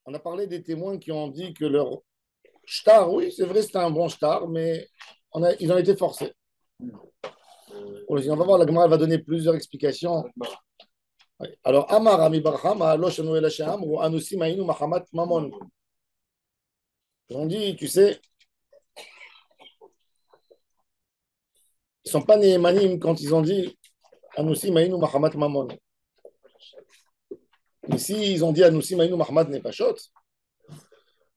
On a parlé des témoins qui ont dit que leur shtar, oui, c'est vrai, c'était un bon shtar, mais ils ont été forcés. On va voir, la Gemara elle va donner plusieurs explications. Oui. Alors, Amar Ami Barham, Lo Shanu El Hashem, ou Anusi Maïnu Mahamat Mamon. Ils ont dit, tu sais, ils ne sont pas nés manim quand ils ont dit Anusi Maïnu Mahamat Mamon. Mais si ils ont dit Anusi Maïnu Mahamat Nepashot,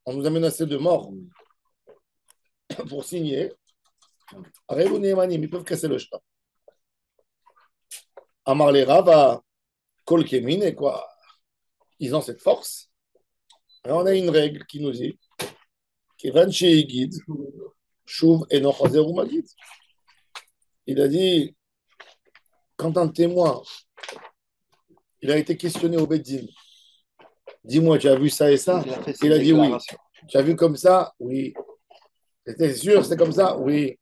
on nous a menacé de mort pour signer. Arelu Nemanim, ils peuvent casser le shtar. Amar les Rava, Kol Kemin, et quoi? Ils ont cette force. Alors, on a une règle qui nous dit Kevan Guide, Shuv et Nochazer ou Magid. Il a dit quand un témoin il a été questionné au Beddin, dis-moi, tu as vu ça et ça? Il a dit oui. Tu as vu comme ça? Oui. C'était sûr, c'est comme ça? Oui.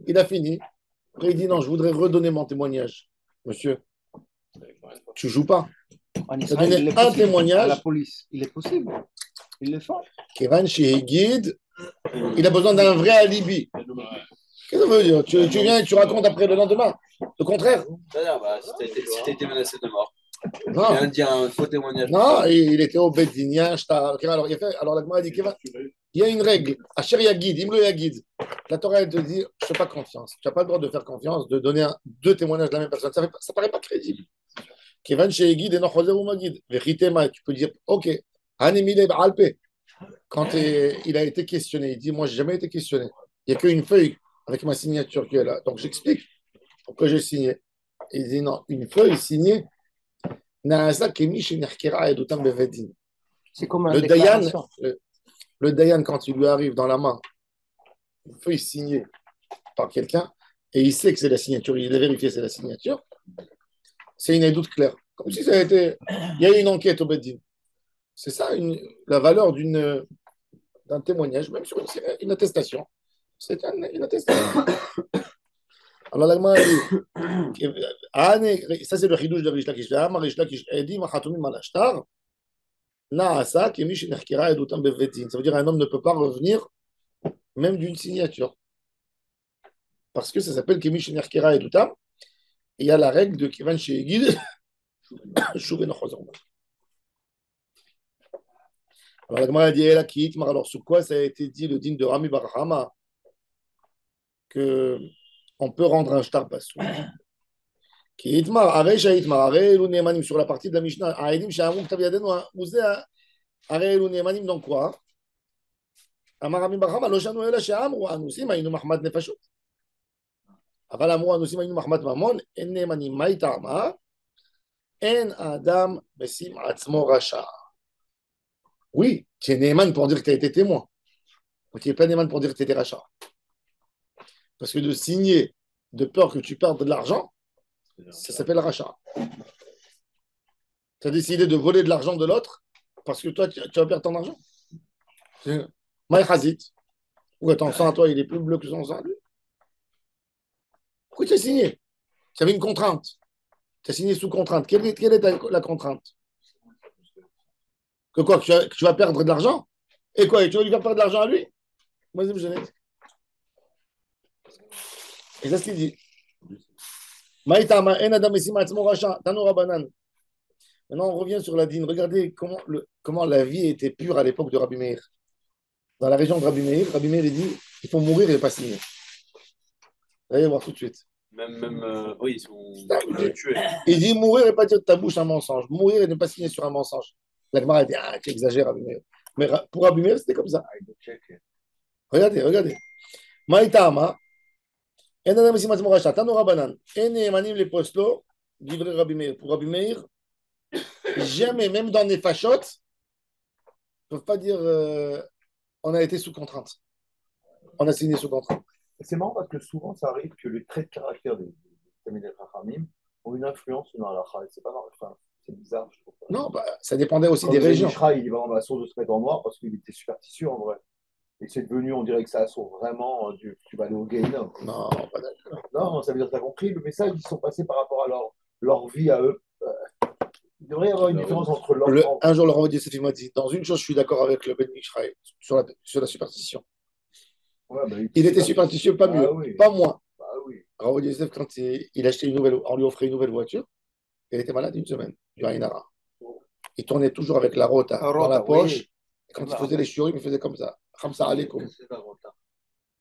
Il a fini. Après, il dit non, je voudrais redonner mon témoignage. Monsieur, tu joues pas. En Tu as Israël, donné un témoignage. À la police, il est possible. Il le fait. Kevan Guide, il a besoin d'un vrai alibi. Qu'est-ce que ça veut dire? Tu viens et tu racontes après le lendemain. Le contraire. Si tu été menacé de mort, non. Tu viens de dire un faux témoignage. Non, il était au Beddin. Alors, la Gemara dit il y a une règle. Asher Yagid, Imlo Yagid. La Torah, elle te dit je ne fais pas confiance. Tu n'as pas le droit de faire confiance, de donner deux témoignages de la même personne. Ça ne paraît pas crédible. Kevan Sheyagid et Nochozer ou Magid. Vechitema, tu peux dire ok. Hanemile Alpe. Quand il a été questionné, il dit moi, je n'ai jamais été questionné. Il n'y a qu'une feuille avec ma signature qui est là. Donc, j'explique pourquoi j'ai signé. Il dit non, une feuille signée. C'est comme un le Dayan, quand il lui arrive dans la main une feuille signée par quelqu'un, et il sait que c'est la signature, il a vérifié c'est la signature, c'est une doute claire. Comme si ça a été. Il y a eu une enquête au Beddin. C'est ça la valeur d'un témoignage, même sur une attestation. C'est une attestation. Alors, l'Allemand dit ça, c'est le chidouche de Rish Lakish. Rish Lakish a dit Machatumim al ashtar. Ça veut dire un homme ne peut pas revenir même d'une signature. Parce que ça s'appelle Kemish Nerkera et Doutam. Et il y a la règle de Kivan Sheegid, Shuven Ochozon. Alors la Gemara dit la Kiitmar. Alors sur quoi ça a été dit le din de Rami Barhama qu'on peut rendre un shtar basou? Kiitmar, Aresh Aitmar, Arelu Nemanim sur la partie de la Mishnah. Aedim Shahamou Ktaviadenu, Ouzé Arelu Nemanim dans quoi? אמר רבי ברחמה, לא שנו אלא שאמרו אנוסים היינו מחמת נפשות. אבל אמרו אנוסים היינו מחמת ממון, אין נאמנים. מה היא טעמה? אין האדם משים עצמו רשע. Oui, tu es Neyman pour dire que tu as été témoin. Donc, tu n'es pas Neyman pour dire que tu étais rachat. Parce que de signer de peur que tu perdes de l'argent, ça s'appelle rachat. Tu as décidé de voler de l'argent de l'autre parce que toi, tu vas perdre ton argent. Maïchazit. Pourquoi ton sang à toi, il est plus bleu que son sang à lui? Pourquoi tu as signé? Tu avais une contrainte. Tu as signé sous contrainte. Quelle est la contrainte? Que quoi? Que tu vas perdre de l'argent? Et quoi? Et tu vas lui faire perdre de l'argent à lui? Moi, c'est gêné. Et c'est ce qu'il dit. Maintenant, on revient sur la dîne. Regardez comment la vie était pure à l'époque de Rabbi Meir. Dans la région de Rabbi Meir, il dit il faut mourir et ne pas signer. Vous allez voir tout de suite. Oui, ils sont tués. Il dit mourir et pas dire de ta bouche un mensonge. Mourir et ne pas signer sur un mensonge. La Gemara dit tu exagères, Rabbi Meir. Mais pour Rabbi Meir, c'était comme ça. Regardez. Maïtama. En adam ici matzmo rachat. Tano rabanan. En emanim les poslo. Livré Rabbi Meir. Pour Rabbi Meir, jamais, même dans les fachotes, ils ne peuvent pas dire on a été sous contrainte. On a signé sous contrainte. C'est marrant parce que souvent, ça arrive que les traits de caractère des Tamil Chachamim ont une influence sur la halakha. C'est pas normal. Enfin, c'est bizarre, je trouve. Non, ça dépendait aussi Comme des régions. Mishra, il est vraiment dans la source de se mettre en noir parce qu'il était superstitieux en vrai. Et c'est devenu, on dirait que ça assure vraiment tu vas aller au Gehinnom. Non, pas d'accord. Non, ça veut dire que tu as compris le message, ils sont passés par rapport à leur vie à eux. Il devrait y avoir une différence entre Un jour, le Rav Yosef m'a dit, dans une chose, je suis d'accord avec le Ben Mishraï, sur la superstition. Ouais, bah, Il était superstitieux, pas mieux, oui. pas moins. Bah oui. Rav Yosef, quand il achetait on lui offrait une nouvelle voiture, il était malade une semaine, du Haïnara. Il tournait toujours avec la rota dans la poche. Oui. Et quand il faisait les shiurim, il faisait comme ça. Khamsa alaikum.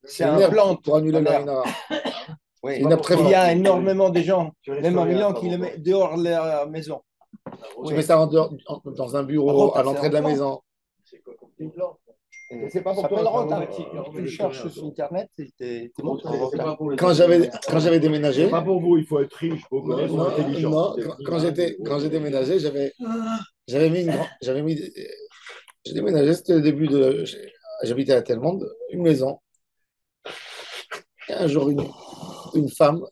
C'est un plan pour annuler le un Haïnara. Oui. C'est une herbe très Il y a forte. énormément de gens, Tu risques même en rien, Milan, ça qui va le pas. mettent dehors de la maison. Tu mets ça en dehors, dans un bureau, Rota, à l'entrée de la c'est un plan. maison. Mais c'est pas pour Ça s'appelle toi, Rota. c'est un Tu le cherches sur Internet et t'es montré Rota. Quand j'avais déménagé, C'est pas pour vous, il faut être riche, beau gosse, non, intelligent. non, quand j'ai déménagé, j'avais mis j'ai déménagé, c'était le début j'habitais à Telmonde, une maison. Et un jour, une femme,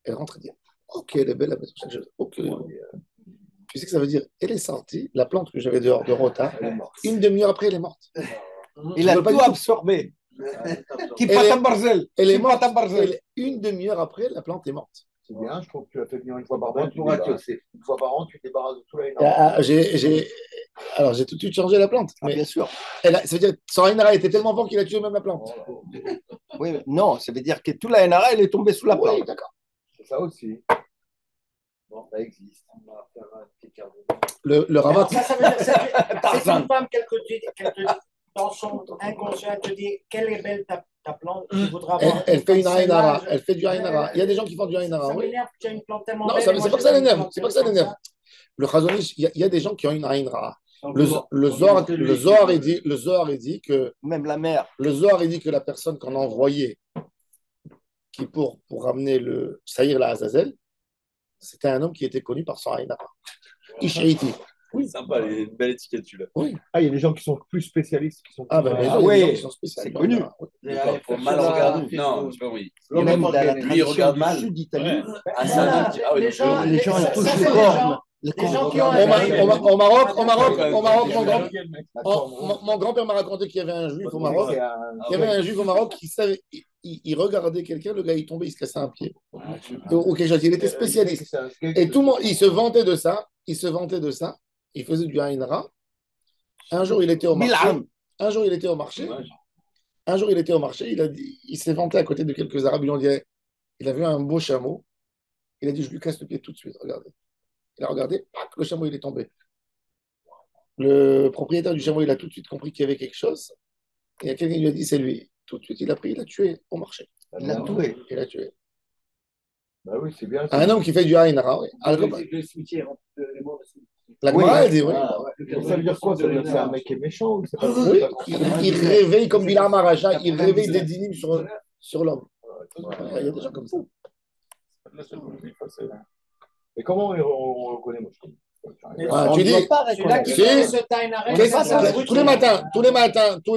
elle rentre et dit, ok, elle est belle la maison. Ok. Tu sais ce que ça veut dire? Elle est sortie, la plante que j'avais dehors de Rota, une demi-heure après, elle est morte. Il Je a veux pas tout du tout. absorbé. Qui Elle pata est- barzel. Elle est Qui morte. pata barzel. Une demi-heure après, la plante est morte. C'est bien, je trouve que tu l'as fait venir une fois par an. Une fois par an, tu te débarrasses de tout la Alors, j'ai tout de suite changé la plante. Ah, Mais bien sûr. ça veut dire que son Ainara était tellement fort qu'il a tué même la plante. Oui, mais non, ça veut dire que tout la NRA, elle est tombée sous la Oui, plante. d'accord. C'est ça aussi. Bon, ça existe. On va faire un petit quart d'heure. Le Ravat, Ça veut dire que c'est Tarzan. une femme qu'elle te dit, dans son inconscient, elle te dit quelle est belle ta plante, tu voudras avoir elle fait une comme Ainara. celle-là, Elle fait du Ainara. Il y a des gens qui font du Ainara. Ça Oui. m'énerve que tu as une plante tellement Non, belle. c'est et moi, pas que j'ai ça pas une l'énerve. plante C'est pas que ça comme l'énerve. ça. Le Chazonish, il y a des gens qui ont une Ainara. Donc, Le Zohar, il dit que Même la mère. le Zohar, il dit que la personne qu'on a envoyée qui pour ramener le Saïr la Azazel, c'était un homme qui était connu par son Ainara. Ishaïti. Sympa, une belle étiquette, celui-là. Oui. Ah, il y a des gens qui sont plus spécialistes, qui sont Ah, ben, plus- bien Ah sûr, il y a des oui, gens qui sont spécialistes. c'est connu. Oui. Pour mal regarder. Non, c'est pas oui. Même dans la Lui, il tradition regarde du mal. sud d'Italie, Ah, c'est un homme qui. Ah oui, les gens, les gens, ils ça, touchent c'est les des cornes. gens- Les des gens qui ont cornes. un- Au Maroc, Attends, mon grand-père m'a raconté qu'il y avait un juif au Maroc. c'est Il y avait un juif au Maroc qui savait, il regardait quelqu'un, le gars il tombait, il se cassait un pied. Ou quelque chose. Il était spécialiste. Et tout le monde, il se vantait de ça. Il faisait du Ainara. Un jour, il était au marché. Bil'am. Un jour, il était au marché. Il s'est vanté à côté de quelques Arabes. Ils lui ont dit, il a vu un beau chameau. Il a dit, je lui casse le pied tout de suite. Regardez. Il a regardé, pac, le chameau, il est tombé. Le propriétaire du chameau, il a tout de suite compris qu'il y avait quelque chose. Et il y a quelqu'un qui lui a dit, c'est lui. Tout de suite, il a pris, il a tué au marché. Il l'a tué. Il a tué. Bah oui, c'est bien. Un homme qui fait du Haïnara, oui. Le cimetière, les morts de cimetière. La Oui. Gemara, elle dit, oui. Ça veut dire quoi? Ça veut dire que c'est un mec qui est méchant ou c'est pas Oui, il réveille comme Bilam Araja, il réveille des dynimes sur l'homme. Il y a des gens comme ça. Mais comment on reconnaît, moi, je connais. Ah, On tu ne dis, doit pas Celui-là qui reconnaître. Si. fait ce tainaré, tous les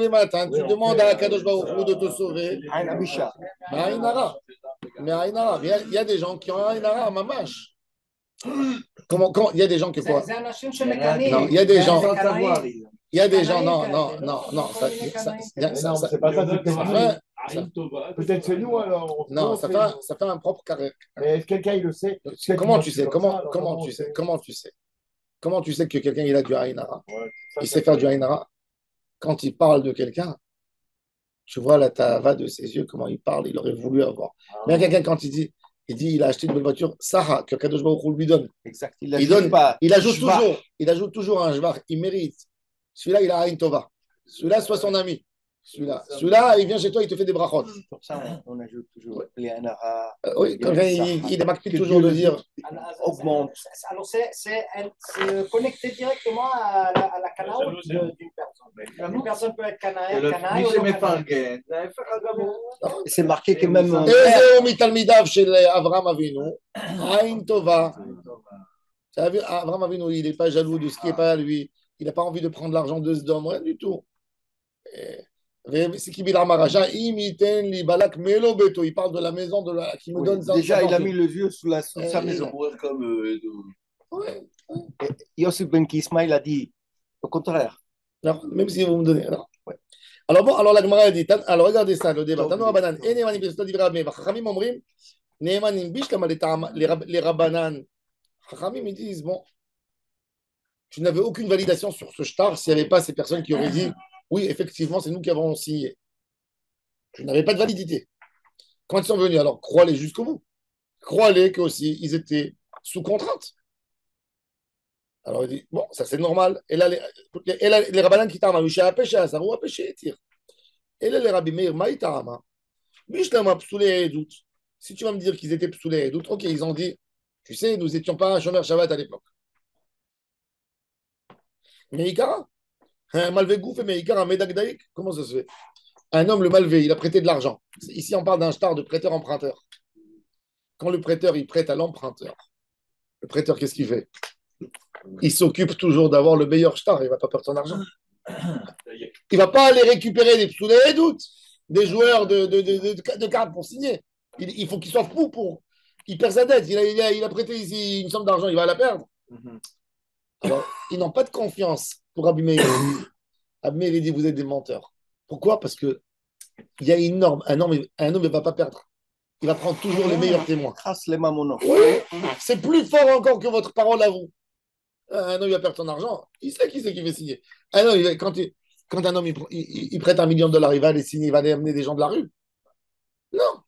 matins, tu demandes à Kadosh Baruch Hu de te sauver. Un abisha. Mais Haïnara. Il y a des gens qui ont Haïnara à Mamash. Comment, il y a des gens qui quoi? זה אנשים שמקנאים. Non, il y a des gens. זה קנאים. Il y a des gens, non. Mais non, c'est pas ça, c'est peut-être c'est nous alors. Non, ça fait un propre carré. Mais est-ce que quelqu'un il le sait? Comment tu sais? Comment tu sais que quelqu'un il a du Haïnara? Il sait faire du Haïnara. Quand il parle de quelqu'un, tu vois la tava de ses yeux, comment il parle, il aurait voulu avoir. Mais quelqu'un, quand il dit, il a acheté une belle voiture, Sarah, que Kadosh Baruch Hu lui donne. Exact. Il donne, pas. il ajoute Shvar. toujours un Jvar, il mérite. Celui-là, il a Aïn Tova. Celui-là, soit son ami. Celui-là, il vient chez toi, il te fait des brachot. Pour ça, on ajoute toujours les anara. Oui, quand il démarque toujours de dire. Augmente. Alors, c'est connecté directement à la canaï d'une personne. Une personne peut être canaï ou non canaï. C'est marqué que même. Ezeo mitalmidav של אברהם אבינו, עין טובה. Abraham Avinu, il n'est pas jaloux de ce qui n'est pas à lui. Il n'a pas envie de prendre l'argent de ce homme, rien du tout. C'est qui Bilam Araja, imiten li balak melo beto. Il parle de la maison qui me donne ça. Déjà, il a mis le vieux sous sa maison. Mourir comme. Ouais. Yossi Ben Kisma, il a dit au contraire. Non, même si vous me donnez. Non. Ouais. Alors bon, alors la Gemara dit, alors regardez ça, le débat. Tano Rabanan, et Nemanim Besota Divra Rabbe, Chachamim Omrim, Nemanim Bish, Lama les Rabanan, Chachamim, ils disent, bon, tu n'avais aucune validation sur ce shtar s'il n'y avait pas ces personnes qui auraient dit, oui, effectivement, c'est nous qui avons signé. Tu n'avais pas de validité. Quand ils sont venus, alors crois-les jusqu'au bout. Crois-les qu'aussi, ils étaient sous contrainte. Alors il dit, bon, ça c'est normal. Et là, les rabbins qui t'arment, Misha Pesha, ça roule à péché, tire. Et là, les rabbins Meir, Maïtarama, Mishlama Psoulé et doute. Si tu vas me dire qu'ils étaient Psoulé et doute, ok, ils ont dit, tu sais, nous n'étions pas un Shomer Shabbat à l'époque. Mais Ikara, un malvé gouf et Ikara, Medagdaïk, comment ça se fait? Un homme, le malvé, il a prêté de l'argent. Ici, on parle d'un shtar de prêteur-emprunteur. Quand le prêteur, il prête à l'emprunteur, le prêteur, qu'est-ce qu'il fait? Il s'occupe toujours d'avoir le meilleur shtar, il ne va pas perdre son argent. Il ne va pas aller récupérer des psoulés et doutes, des joueurs de cartes pour signer. Il faut qu'il soit fou pour. Il perd sa dette. Il a prêté ici une somme d'argent, il va la perdre. Alors, ils n'ont pas de confiance pour abîmer. Abîmer, il dit vous êtes des menteurs. Pourquoi? Parce qu'il y a une norme. Un homme, il ne va pas perdre. Il va prendre toujours les meilleurs témoins. Oui, c'est plus fort encore que votre parole à vous. Un homme, il va perdre son argent. Il sait qui c'est qui veut signer. Un homme, quand un homme il prête $1 million, il va aller signer, il va aller amener des gens de la rue. Non.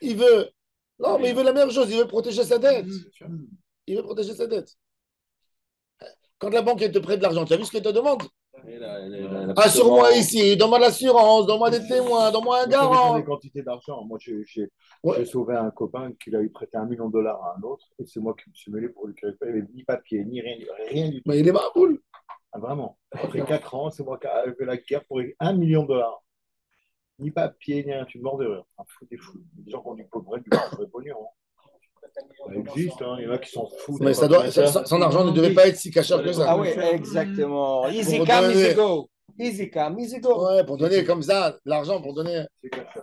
Il veut. Non, mais il veut la meilleure chose. Il veut protéger sa dette. Il veut protéger sa dette. Quand la banque elle te prête de l'argent, tu as vu ce qu'elle te demande? Assure-moi ici, donne-moi l'assurance, donne-moi des témoins, donne-moi un garant. Des quantités d'argent. Moi, j'ai Ouais. sauvé un copain qui lui prêté $1 million à un autre, et c'est moi qui me suis mêlé pour lui récupérer. Il n'y avait ni papier, ni rien du tout. Mais il est marboule. Ah, vraiment. Après 4 ans, c'est moi qui ai fait la guerre pour $1 million. Ni papier, ni rien. Tu me mords de rire. Un fou des fous. Des gens qui ont du pauvre, du pognon. Ça existe, hein. Il y en a qui s'en foutent. Mais son argent ne devait pas être si caché que ça. Ah oui, exactement. Easy Pour come, donner- easy go. Easy come, easy go. Ouais, pour donner comme ça, l'argent pour donner. C'est caché.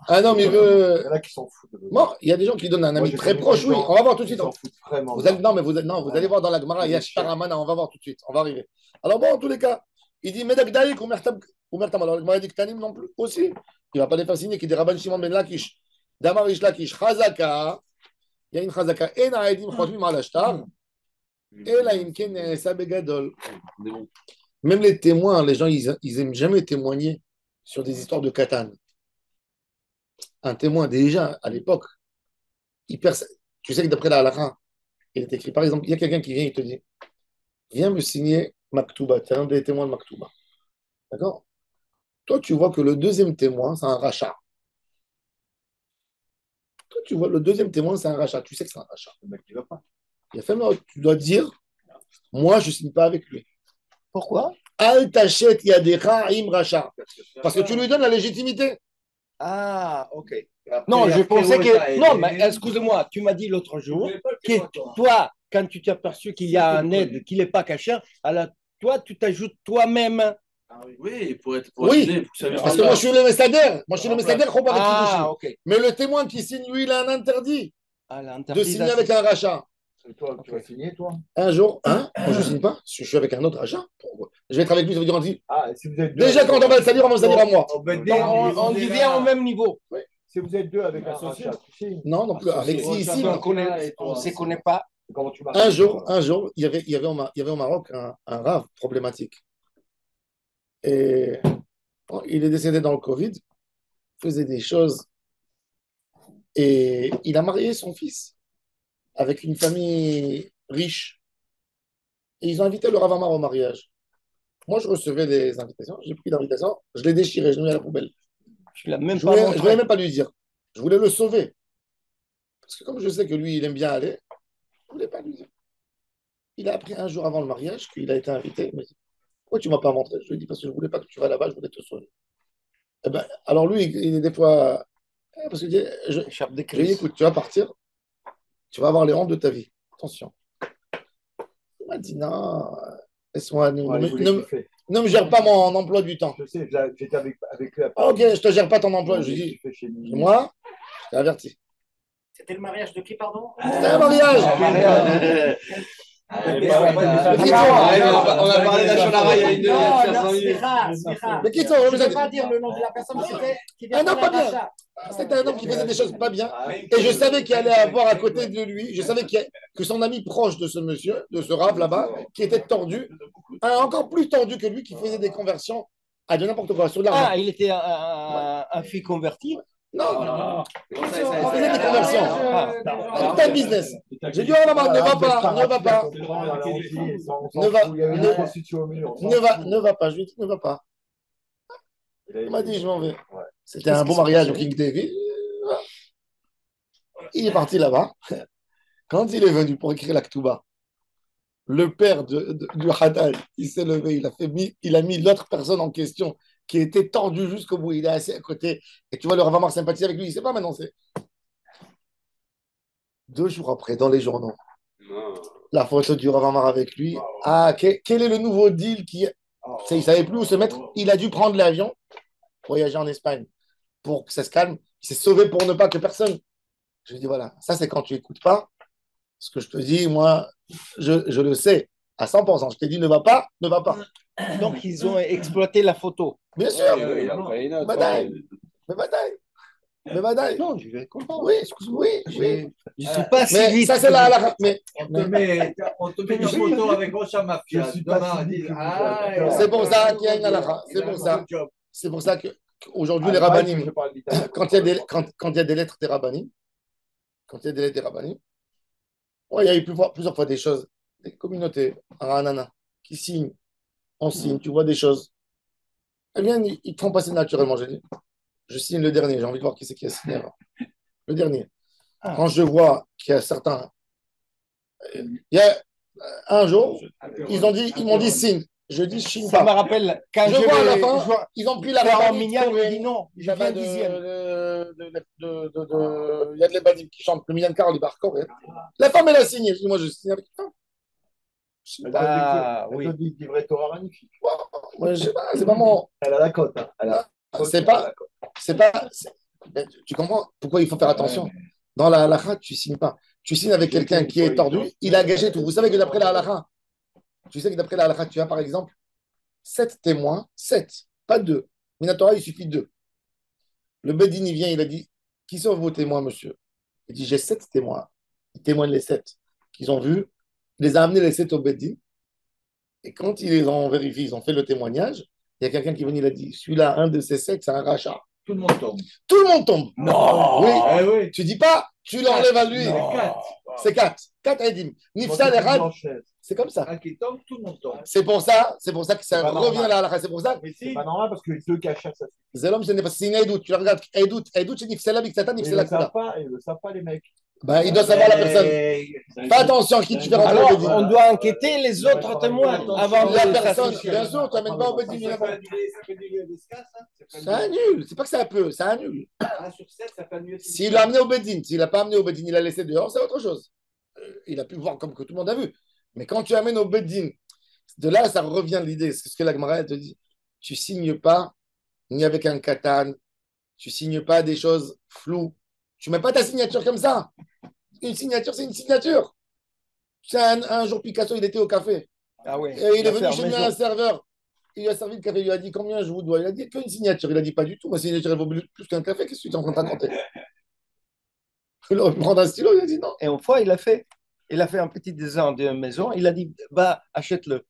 Ah non, mais il Il y veut. en a qui s'en foutent. Bon, il y a des gens qui donnent à un Moi, ami j'ai très connu proche, des oui. gens On va voir tout de qui suite. s'en foutent vraiment. Vous allez voir dans la Gemara, il y a Shtaramana, on va voir tout de suite. On va arriver. Alors bon, en tous les cas, il dit Medagdaïk ou Mertam. Alors, la Gemara dit que Tanim non plus aussi. Il ne va pas les fasciner, qui dit Rabban Shimon ben Lakish, Damarish Lakish, Chazaka. Il y a une Chazaka, Ena Edim Chodmim al Ashtar, Ela Imken Sabegadol. Même les témoins, les gens, ils aiment jamais témoigner sur des histoires de katane. Un témoin, déjà, à l'époque, tu sais que d'après la halakha, il est écrit, par exemple, il y a quelqu'un qui vient, il te dit, viens me signer Maktuba, tu es un des témoins de Maktuba. D'accord? Toi, tu vois que le deuxième témoin, c'est un rachat. Toi, tu vois, le deuxième témoin, c'est un rachat. Tu sais que c'est un rachat. Le mec, il va pas. Il a fait, mais tu dois dire, moi, je ne signe pas avec lui. Pourquoi? Al tachet yadecha im rachat. Parce que tu lui donnes la légitimité. Ah, ok. Non, je pensais que. Non, mais excuse-moi, tu m'as dit l'autre jour que toi, quand tu t'es aperçu qu'il y a un aide, qu'il n'est pas caché, alors toi, tu t'ajoutes toi-même. Oui, pour être. Oui, parce que moi, je suis le messader. Moi, je suis le messader. Ah, ok. Mais le témoin qui signe, lui, il a un interdit Ah, de signer avec un rachat. Et toi, tu vas signer, toi? Un jour, moi, je ne signe pas. Je suis avec un autre rachat. Pourquoi? Je vais être avec lui, ça veut dire on dit. Ah, si vous êtes deux. Déjà, quand on va le salir, on va le salir à moi. On devient au même niveau. Si vous êtes deux avec un rachat, tu signes. Non, non plus. Alexis, ici. On ne se connaît pas. Comment tu marches? Un jour, il y avait au Maroc un rave problématique. Et bon, il est décédé dans le Covid, faisait des choses. Et il a marié son fils avec une famille riche. Et ils ont invité le Rav Amar au mariage. Moi, je recevais des invitations. J'ai pris l'invitation, je l'ai déchiré, je l'ai mis à la poubelle. Tu l'as même Je pas voulais, montré. je voulais même pas lui dire. Je voulais le sauver. Parce que comme je sais que lui, il aime bien aller, je voulais pas lui dire. Il a appris un jour avant le mariage qu'il a été invité. Il m'a dit, pourquoi tu ne m'as pas montré? Je lui ai dit, parce que je ne voulais pas que tu vas là-bas, je voulais te sauver. Eh ben, alors lui, il est des fois. Parce que Échappe des je lui ai dit, crises. écoute, tu vas partir, tu vas avoir les hontes de ta vie. Attention. Il m'a dit, non, laisse-moi, ne me gère pas mon emploi du temps. Je sais, j'étais avec lui à Ah, ok, je ne te gère pas ton emploi. Je lui ai dit, moi, je t'ai averti. C'était le mariage de qui, pardon? C'était un mariage. On a parlé d'Achonara il y a une demi-heure. Smicha. Mais qui Je ne veux pas dire le nom de la personne, mais c'était qui Ah non, défendait pas un bien. rachat. C'était un homme qui faisait des choses pas bien. Et je savais qu'il allait avoir à côté de lui, je savais que son ami proche de ce monsieur, de ce rave là-bas, qui était tordu, encore plus tordu que lui, qui faisait des conversions à de n'importe quoi, sur de l'argent. Ah, il était un fille converti. Non, il faisait des Ah, conversions. Tout un business. J'ai dit, oh maman, ne va pas, ne va pas. Ne va pas. Je lui ai dit, ne va pas. Il m'a dit, je m'en vais. C'était un bon mariage au King David. Il est parti là-bas. Quand il est venu pour écrire la Ketouba, le père du Hadal, il s'est levé, il a mis l'autre personne en question qui était tordu jusqu'au bout. Il est assis à côté. Et tu vois, le Rav Amar sympathise avec lui. Il ne sait pas maintenant. C'est 2 jours après, dans les journaux, la photo du Rav Amar avec lui. Ah, quel est le nouveau deal qui... Il ne savait plus où se mettre. Il a dû prendre l'avion, voyager en Espagne pour que ça se calme. Il s'est sauvé pour ne pas que personne. Je lui dis, voilà, ça c'est quand tu n'écoutes pas. Ce que je te dis, moi, je le sais à 100%. Je t'ai dit, ne va pas, ne va pas. Donc, ils ont exploité la photo. Bien sûr. Il a pris une autre. Mais badaï. Non, je vais comprendre. Oui, excuse-moi. Oui. Je ne suis pas si Mais vite. ça, c'est la. Mais On te met une photo avec Rocha Mafia. c'est pour ça qu'il y a une halakha. C'est pour ça qu'aujourd'hui, les rabbinim, quand il y a des lettres des rabbinim, ouais, il y a eu plusieurs fois des choses, des communautés, à Ranana, qui signent, on signe, tu vois des choses. Eh bien, ils te font passer naturellement. Je signe le dernier, j'ai envie de voir qui c'est qui a signé avant. Le dernier. Quand je vois qu'il y a certains. Il y a un jour, ils m'ont dit signe. Je dis je signe Ça me pas. rappelle quand Je vois à la fin, ils ont pris la en rabbinite Mignan, il coréenne. dit non, je Là-bas viens dixième. Il y a de l'Ebadim qui chantent le Minyan Karol coréen. La femme, elle a signé. Je dis, moi, je signe avec la femme. Ah, Elle oui. te dit des vrais Torah magnifiques. Moi, je sais pas, c'est pas mon. Elle a la cote. Hein. C'est pas. Mais tu comprends pourquoi il faut faire attention. Dans la halakha, tu signes pas. Tu signes avec quelqu'un qui est tordu, il a gagé tout. Vous savez que d'après la halakha, tu as par exemple 7 témoins, 7, pas 2. Minatora, il suffit de 2. Le Bedin, il vient, il a dit, qui sont vos témoins, monsieur? Il dit, j'ai 7 témoins. Ils témoignent les 7 qu'ils ont vus. Il les a amenés les 7 au Bedin. Et quand ils les ont vérifiés, ils ont fait le témoignage, il y a quelqu'un qui est venu, il a dit, celui-là, un de ces 7, c'est un rachat. Tout le monde tombe. Tout le monde tombe. Non. Oui. Oui. Tu dis pas, tu l'enlèves à lui. C'est 4. C'est 4. 4 Edim. Nifsal et Rad, c'est comme ça. Un qui tombe, tout le monde tombe. C'est pour ça que ça pas revient normal. à la halakha. C'est pour ça. Mais c'est pas normal parce qu'ils te cachent ça. Zélom, ce n'est pas. C'est une Edout. Tu regardes Edout, c'est Nifsala, Bixata, Ils Nifsala, ne savent Kula. pas, ils ne savent pas les mecs. Ben, il doit savoir la personne. Fais attention à qui tu fais rentrer Alors, au Bedin. on doit enquêter les autres témoins avant La de personne, s'associer. bien sûr, tu n'amènes pas au Bedin. Ça fait du lieu d'escasse. C'est un nul. C'est pas que ça peut, c'est un nul. 1 sur 7, ça fait mieux. S'il l'a amené au Bedin, s'il l'a pas amené au Bedin, il l'a laissé dehors, c'est autre chose. Il a pu voir comme que tout le monde a vu. Mais quand tu amènes au Bedin, de là, ça revient l'idée. C'est ce que la Gemara te dit. Tu signes pas ni avec un katan. Tu signes pas des choses floues. Tu mets pas ta signature comme ça. Une signature, c'est une signature. C'est un jour, Picasso, il était au café. Ah oui. Et il est venu chez lui, un serveur. Il lui a servi le café. Il lui a dit combien je vous dois. Il a dit qu'une signature. Il a dit pas du tout. Ma signature, elle vaut plus qu'un café. Qu'est-ce que tu es en train de raconter? Il aurait pu prendre un stylo. Il a dit non. Et une fois, il a fait un petit dessin de maison. Il a dit, bah, achète-le.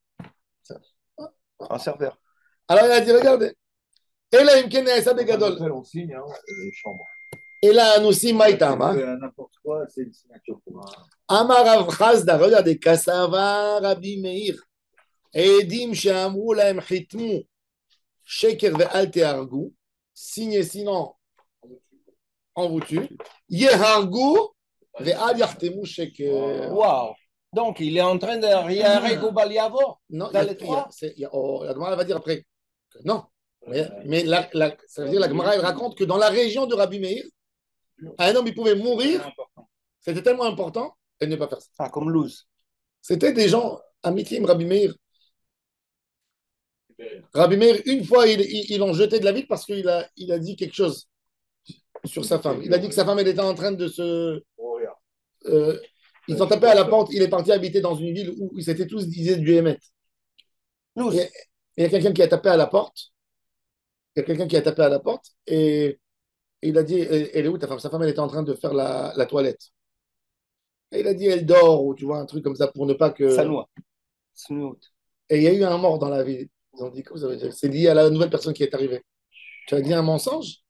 Un serveur. Alors il a dit regardez. Et là, il me connaît ça des gadol. On signe, hein, les chambres. Et là, nous aussi, Maïtam. N'importe quoi, c'est une signature pour un. Amar Rav Chazda, regardez, Kassava Rabbi Meir, Edim Sheamru Lahem Chitmu, Sheker ve'al tehargu, signez sinon on vous tue, Yehargu ve'al yachtemu Sheker. Waouh. Donc, il est en train de rien Baliavo. Non, Dans les trois. la Gemara va dire après que non. Mais ça veut dire la Gemara elle raconte que dans la région de Rabbi Meir, un homme il pouvait mourir, c'était tellement important, elle ne pas faire ça. Ah, comme Luz. C'était des gens, Amitim, Rabbi Meir. Rabbi Meir, une fois, ils l'ont jeté de la ville parce qu'il a dit quelque chose sur sa femme. Il a dit que sa femme, elle était en train de se. Ils ont tapé à la porte, il est parti habiter dans une ville où ils étaient tous disaient du Hémet. Luz. Il y a quelqu'un qui a tapé à la porte. Il y a quelqu'un qui a tapé à la porte et Et il a dit, elle est où ta femme? Sa femme, elle était en train de faire la toilette. Et il a dit, elle dort, ou tu vois, un truc comme ça, pour ne pas que. Sanoua. Et il y a eu un mort dans la vie. Ils ont dit, comment ça veut dire? C'est lié à la nouvelle personne qui est arrivée. Tu as dit un mensonge?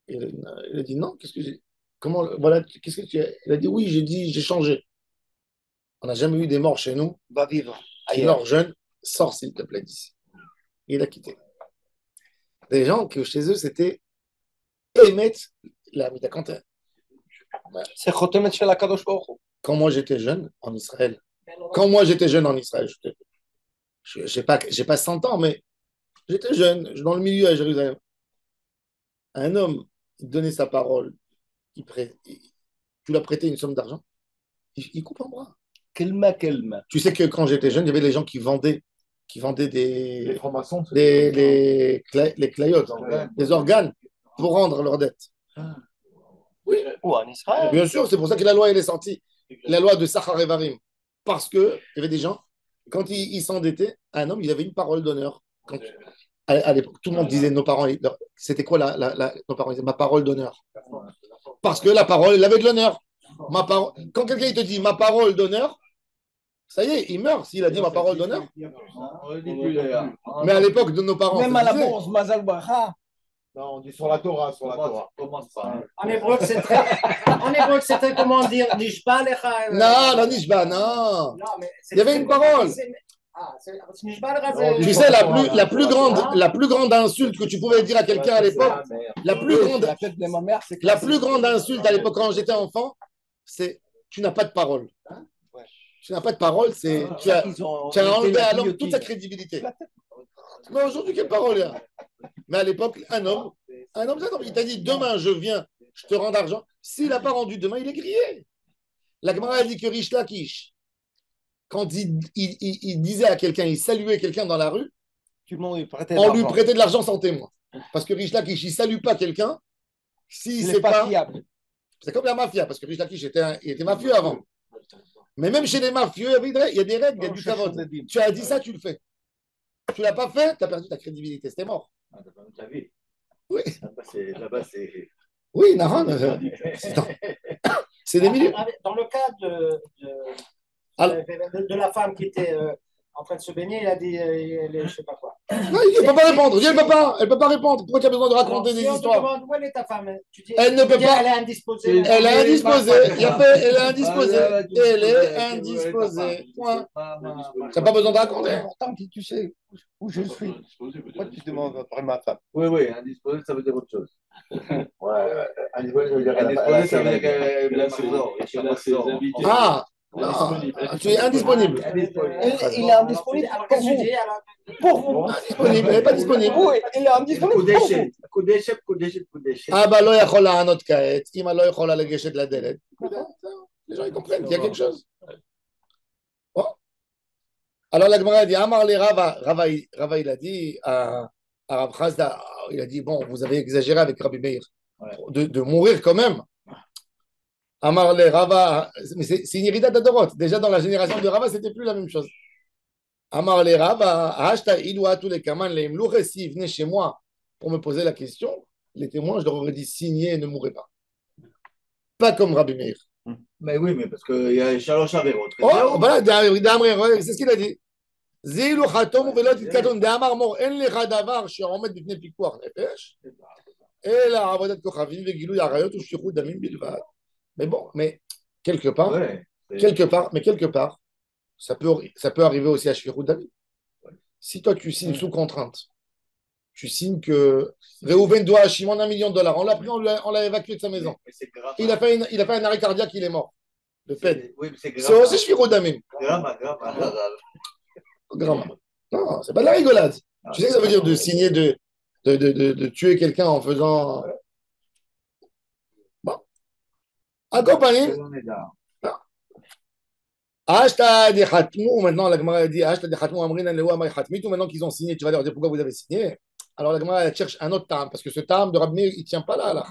Et il a dit, non, qu'est-ce que j'ai. Comment, voilà, qu'est-ce que tu as. Il a dit, oui, j'ai dit, j'ai changé. On n'a jamais eu des morts chez nous. Va vivre. Qui meurt jeune, sors s'il te plaît d'ici. Et il a quitté. Des gens que chez eux, c'était émettre la mida. C'est Chotemet Shel HaKadosh Baruch Hu. Quand moi j'étais jeune en Israël, quand moi j'étais jeune en Israël, j'ai pas 100 ans, mais j'étais jeune, dans le milieu à Jérusalem. Un homme, il donnait sa parole, tu lui as prêté une somme d'argent, il coupe en bras. Kelma. Tu sais que quand j'étais jeune, il y avait les gens qui vendaient Les francs-maçons, les clayotes, des organes pour rendre leurs dettes. Oui, Ou en Israël. bien sûr, c'est pour ça que la loi elle est sortie, la loi de Sachar Evarim. Parce qu'il y avait des gens, quand ils s'endettaient, un homme, il avait une parole d'honneur. À l'époque, tout le monde disait nos parents, c'était quoi nos parents disaient ma parole d'honneur. Parce que la parole, elle avait de l'honneur. Quand quelqu'un il te dit ma parole d'honneur, ça y est, il meurt s'il a dit ma parole d'honneur. Mais à l'époque de nos parents, même à la bourse, Mazal Bracha. Non, on dit sur la Torah, sur la Torah. Commence pas. En hébreu, c'est très comment dire, Nishba Lecha. Non, Nishba, non. Il y avait une parole. Nishba Lecha, Tu sais, la plus grande insulte que tu pouvais dire à quelqu'un à l'époque, la plus grande insulte à l'époque quand j'étais enfant, c'est tu n'as pas de parole. Tu n'as pas de parole, c'est tu as enlevé à l'homme toute sa crédibilité. Mais aujourd'hui, quelle parole il y a? Mais à l'époque, un homme, il t'a dit demain je viens, je te rends d'argent. S'il n'a pas rendu demain, il est grillé. La Gemara a dit que Rish Lakish, quand il disait à quelqu'un, il saluait quelqu'un dans la rue, on lui prêtait de l'argent sans témoin. Parce que Rish Lakish, il ne salue pas quelqu'un s'il ne sait pas. Fiable. C'est comme la mafia, parce que Rish Lakish il était mafieux avant. Mais même chez les mafieux, il y a des règles, il y a du kavod. Tu as dit ça, tu le fais. Tu ne l'as pas fait, tu as perdu ta crédibilité, c'était mort. Ah, t'as perdu ta vie. Oui. Là-bas, c'est. Oui, Naran, c'est des milliers. Dans le cas de la femme qui était en train de se baigner, il a dit, je ne sais pas quoi. Non, elle ne peut pas répondre. Elle ne peut pas répondre. Pourquoi tu as besoin de raconter des histoires? Demande, où est ta femme? Tu dis, elle ne peut pas. Elle est indisposée. Elle est indisposée. Elle est indisposée. Elle est indisposée. Point. Tu n'as pas besoin de raconter. Pourtant, tu sais où je suis. Pourquoi tu demandes après ma femme? Oui, indisposé, ça veut dire autre chose. Indisposé, ça veut dire Indisposé, ça veut dire qu'elle a ses ordres. Ah, non, tu es indisponible. Il est indisponible pour vous. Pour vous. Indisponible, elle n'est pas disponible. Oui, il est indisponible pour vous. קודשת. אבא לא יכול לענות כעת, אמא לא יכולה לגשת לדלת. Les gens ils comprennent qu'il y a quelque chose. Bon. Alors la Gemara dit, Amar les Rava il a dit à Rav Chazda, il a dit, bon, vous avez exagéré avec Rabbi Meir, de mourir quand même. Amar les Rava, mais c'est une irrita d'Adorot. Déjà dans la génération de Rava, c'était plus la même chose. Amar les Rava, Hashta Idwa tous les Kaman, les Mlouches, s'ils venaient chez moi pour me poser la question, les témoins, je leur aurais dit signez et ne mourrez pas. Pas comme Rabbi Meir. Mais oui, mais parce qu'il y a Shalosh Averot. Oh, voilà, c'est ce qu'il a dit. זילו חתום ולא תתקדום, דאמר מור, אין לך דבר שעומד בפני פיקוח נפש, אלא עבודת כוכבים וגילוי עריות ושפיכות דמים בלבד. Mais bon, mais quelque part, ça peut arriver aussi à Shfirout Damim. Si toi tu signes sous contrainte, tu signes que Reuven doit à Shimon $1 million, on l'a pris, on l'a évacué de sa maison. Il a fait un arrêt cardiaque, il est mort. De fait. C'est aussi Shfirout Damim. Grave. Non, c'est pas de la rigolade. Tu sais que ça veut dire de signer, de tuer quelqu'un en faisant. Bon. Accompagné. Ashta de Khatmou, maintenant la Gemara dit Ashta de Khatmou Amrin Lewa Amay Khatmitou, maintenant qu'ils ont signé, tu vas leur dire pourquoi vous avez signé. Alors la Gemara cherche un autre tam, parce que ce tam de Rabbi Meir, il ne tient pas là.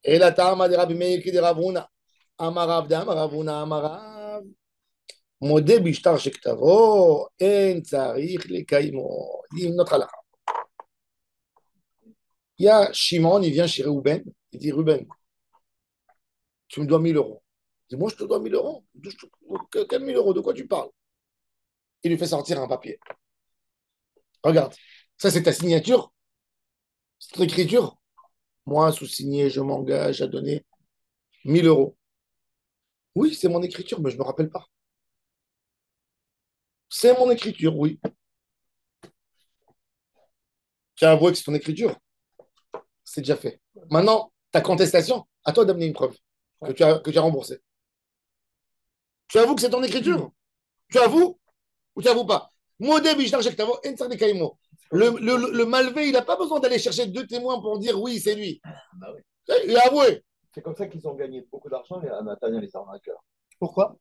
Et la tam de Rabbi Meir qui dit Ravuna, Amarav de Amaravuna Amarav. מודה בשטר שכתבו, אין צריך לקיימו. dit notre halakha. Il y a Shimon, il vient chez Reuben, il dit Reuben, tu me dois 1 000 euros. Il dit moi, je te dois 1 000 euros. Quel 1 000 euros? De quoi tu parles? Il lui fait sortir un papier. Regarde, ça c'est ta signature, c'est ton écriture. Moi, sous-signé, je m'engage à donner 1 000 euros. Oui, c'est mon écriture, mais je ne me rappelle pas. C'est mon écriture, oui. Tu as avoué que c'est ton écriture. C'est déjà fait. Maintenant, ta contestation, à toi d'amener une preuve que tu as remboursé. Tu avoues que c'est ton écriture? Tu avoues ou tu avoues pas? Le malvé, il n'a pas besoin d'aller chercher 2 témoins pour dire oui, c'est lui. Bah oui. Il a avoué. C'est comme ça qu'ils ont gagné beaucoup d'argent, à Nathaniel, les arnaqueurs. Pourquoi?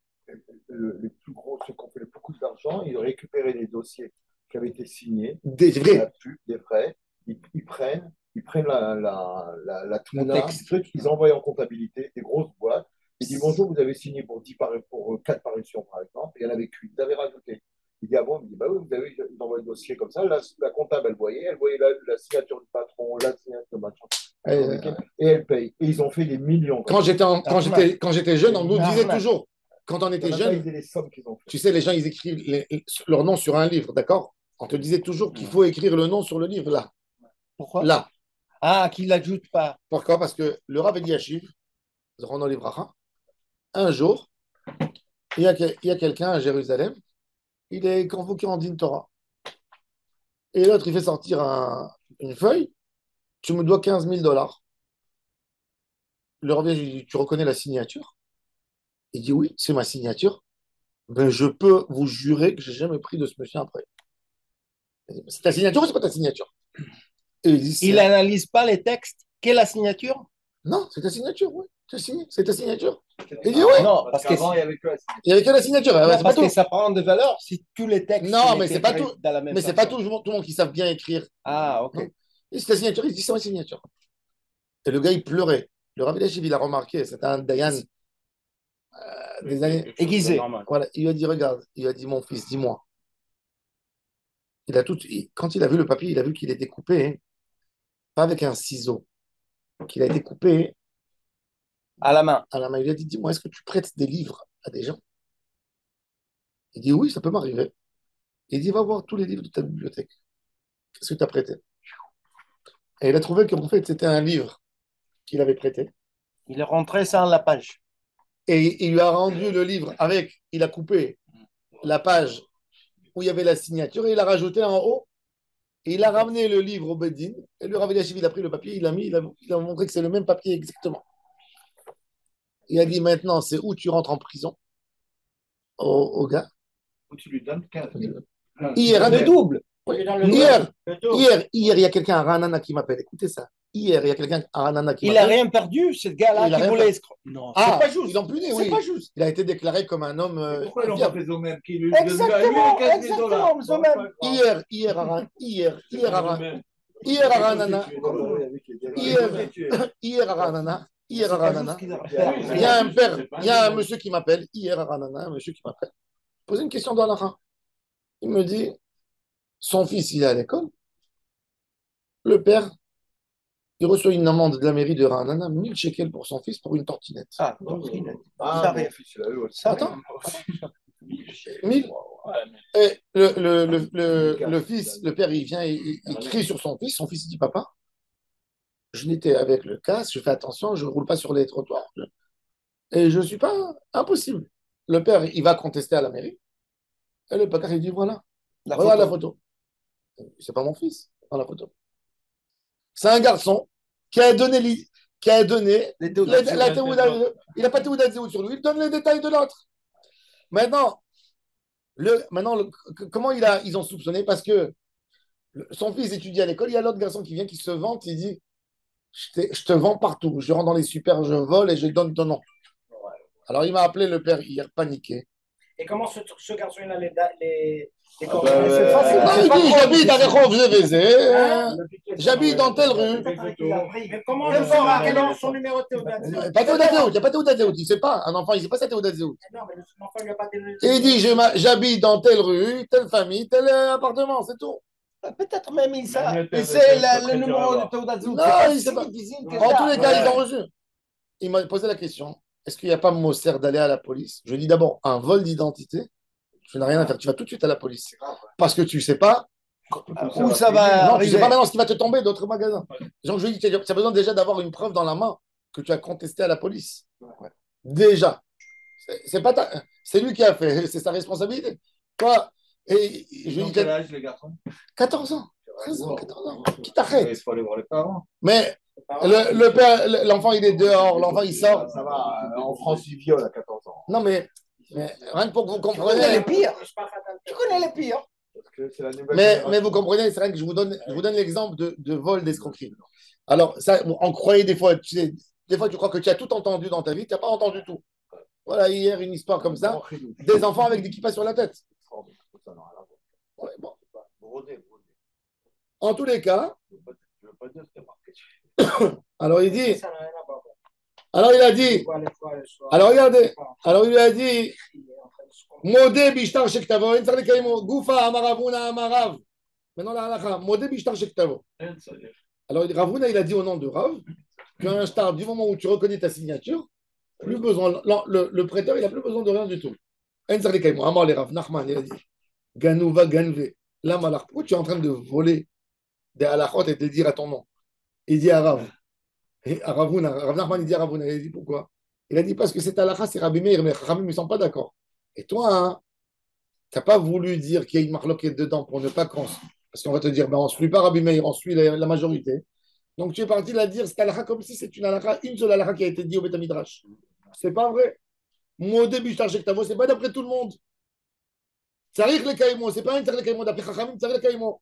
Les plus gros, ceux qui ont fait beaucoup d'argent, ils récupéraient des dossiers qui avaient été signés, Des vrais. des vrais, ils prennent le texte, truc, ils envoient en comptabilité des grosses boîtes. Ils disent bonjour, vous avez signé pour 4 parutions par exemple, et il y en avait qu'une, vous avez rajouté. Il dit ah bon, il dit bah oui, vous avez, ils envoient le dossier comme ça, la comptable elle voyait la signature du patron, la signature de machin. Et elle paye. Et ils ont fait des millions. Quand j'étais jeune, on nous disait toujours, quand on était jeune, les sommes qu'ils ont fait. tu sais, les gens, ils écrivent leur nom sur un livre, d'accord? On te disait toujours qu'il faut écrire le nom sur le livre, là. Pourquoi? Là. Ah, qu'il l'ajoute pas. Pourquoi? Parce que le Rav Eliashiv, Zechrono Livracha, un jour, il y a quelqu'un à Jérusalem, il est convoqué en Din Torah. Et l'autre, il fait sortir une feuille, tu me dois 15 000 dollars. Le Rav Eliashiv dit, tu reconnais la signature? Il dit, oui, c'est ma signature. Ben, je peux vous jurer que j'ai jamais pris de ce monsieur après. C'est ta signature ou c'est pas ta signature? Et il n'analyse pas les textes. Quelle est la signature? Non, c'est ta signature, oui. Tu as signé, c'est ta signature. Il dit oui. Non, parce qu'avant, il n'y avait que la signature. Il n'y avait que la signature. Non, c'est parce pas que tout. ça prend de valeur si tous les textes. Non, mais c'est pas tout. Dans la même Mais c'est pas tout le monde qui savent bien écrire. Ah, ok. Non. Et c'est ta signature, il dit c'est ma signature. Et le gars, il pleurait. Le Rav Eliashiv, il a remarqué, c'était un Dayan des années aiguisé. Voilà, il lui a dit regarde, il lui a dit mon fils, dis-moi. Quand il a vu le papier, il a vu qu'il était coupé, hein, pas avec un ciseau, qu'il a été coupé à la main. À la main. Il lui a dit dis-moi, est-ce que tu prêtes des livres à des gens? Il dit oui, ça peut m'arriver. Il dit va voir tous les livres de ta bibliothèque. Qu'est-ce que tu as prêté? Et il a trouvé qu'en fait, c'était un livre qu'il avait prêté. Il est rentré sans la page. Et il lui a rendu le livre avec, il a coupé la page où il y avait la signature et il a rajouté en haut. Et il a ramené le livre au Bedin. Et le Rav Eliashiv, il a pris le papier, il a montré que c'est le même papier exactement. Il a dit maintenant, c'est où tu rentres en prison au gars. Où tu lui donnes 15 000. Hier, le double. Hier, il y a quelqu'un à Ranana qui m'appelle. Écoutez ça. Hier, il y a quelqu'un à Ranana qui m'appelle. Il n'a rien perdu, ce gars-là qui voulait escroquer. Non, c'est pas juste. Ils l'ont puni, oui. C'est pas juste. Il a été déclaré comme un homme. Pourquoi ils l'ont pas fait au même qui lui Exactement, hier à Ranana, il y a un père, il y a un monsieur qui m'appelle, hier à Ranana, un monsieur qui m'appelle, poser une question dans la. Il me dit, son fils, il est à l'école. Le père, il reçoit une amende de la mairie de Ranana, 1000 shekels pour son fils pour une tortinette. Ah, tortinette. Ça attends. 1000. Et le fils, le père, il vient, il crie sur son fils il dit, papa, je n'étais avec le casque, je fais attention, je ne roule pas sur les trottoirs. Et je ne suis pas impossible. Le père, il va contester à la mairie. Et le père, il dit, voilà, regarde la photo. C'est pas mon fils, dans la photo. C'est un garçon qui a donné la théouda. Il n'a pas théouda de sur lui, il donne les détails de l'autre. Maintenant, comment ils ont soupçonné? Parce que son fils étudie à l'école, il y a l'autre garçon qui vient, qui se vante, il dit je te vends partout, je rentre dans les super, je vole et je donne ton nom. Alors il m'a appelé le père hier, paniqué. Et comment ce garçon il a les c'est facile. Il dit j'habite à Rehov Zévézé, j'habite dans telle rue. Mais comment je saura quel est son numéro de Théodat Zéout? Pas Théodat Zéout, il n'y a pas Théodat Zéout, il ne sait pas. Un enfant, il ne sait pas sa Théodat Zéout. Non, mais l'enfant, il n'a pas Et il dit j'habite dans telle rue, telle famille, tel appartement, c'est tout. Peut-être même il sait Peut-être le numéro dur à de Théodat Zouk. Non, C'est pas il si sait pas. difficile que En tous ça. les cas, ils ont reçu. Il m'a posé la question, est-ce qu'il n'y a pas Moser d'aller à la police? Je lui dis d'abord, un vol d'identité, tu n'as rien à faire, tu vas tout de suite à la police. Parce que tu ne sais pas Où ça va non, tu sais pas arriver. maintenant ce qui va te tomber d'autres magasins. Donc je lui dis, tu as besoin déjà d'avoir une preuve dans la main que tu as contesté à la police. Déjà. C'est pas c'est lui qui a fait, c'est sa responsabilité. Toi, et je lui dis, Quel âge, les garçons? 14 ans. 13 ans, 14 ans. Qui t'arrête? Il faut aller voir les parents. Mais le père, l'enfant, il est dehors, l'enfant, il sort. Ça va, en France, il viole à 14 ans. Non, mais rien que pour que vous Tu connais compreniez. les pires. Tu connais les pires. Parce que c'est la nouvelle Mais génération. vous comprenez, c'est vrai que je vous donne l'exemple de vol d'escroquerie. Alors, ça, on croyait des fois, des fois, tu crois que tu as tout entendu dans ta vie, tu n'as pas entendu tout. Voilà, hier, une histoire comme ça, des enfants avec des kippas sur la tête. Ouais, bon. En tous les cas, alors il dit, alors il a dit, alors regardez, alors il lui a dit, Modé bishtar shektavo, en tzarek kaimo, gufa amaravuna amarav. Maintenant la halakha, modé bishtar shektavo. Alors Ravuna, il a dit au nom de Rav qu'un shtar, du moment où tu reconnais ta signature, plus besoin, le prêteur, il n'a plus besoin de rien du tout. En tzarek kaimo, amar le Rav Nachman, il a dit, ganouva ganve, la malach, pourquoi tu es en train de voler des halakhot et de le dire à ton nom? Il dit à Rav, et à Ravuna, Rav Nachman, il dit à Ravuna, il a dit pourquoi? Il a dit parce que cette halakha, c'est Rabbi Meir, mais Chachamim ne sont pas d'accord. Et toi, hein, tu n'as pas voulu dire qu'il y a une marloquette dedans pour ne pas qu'on. Parce qu'on va te dire, ben, on ne suit pas Rabbi Meir, on suit la majorité. Donc tu es parti la dire, c'est halakha comme si c'est une halakha, une seule halakha qui a été dit au Beth Midrash. C'est pas vrai. Moi, au début, je t'arrête que ta voix, c'est pas d'après tout le monde. Tsarich le kaimo, c'est pas un tsarich le kaimo, d'après Chachamim, tsarich le kaimo.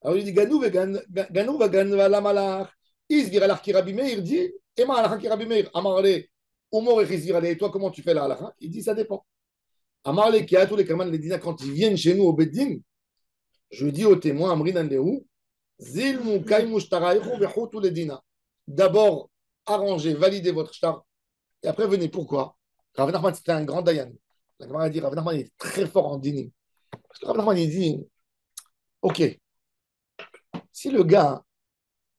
Alors il dit, ganou vegan, la malach. Isvir alach ki Rabbi Meir dit, Ema halakha ki Rabbi Meir, amarle, umor echizvir ale, et toi, comment tu fais la halakha? Il dit, ça dépend. Amarle qui a tous les kaman, les dîners, quand ils viennent chez nous au Beddin, je dis aux témoins, Amrinan Lehu, Zilmu kaimu shtaraichu vechu tous les dîners. D'abord, arrangez, validez votre shtar, et après venez. Pourquoi? Rav Nachman, c'était un grand Dayan. La Gemara a dit, Rav Nachman est très fort en dîner. Parce que Rav Nachman, il dit, ok, si le gars,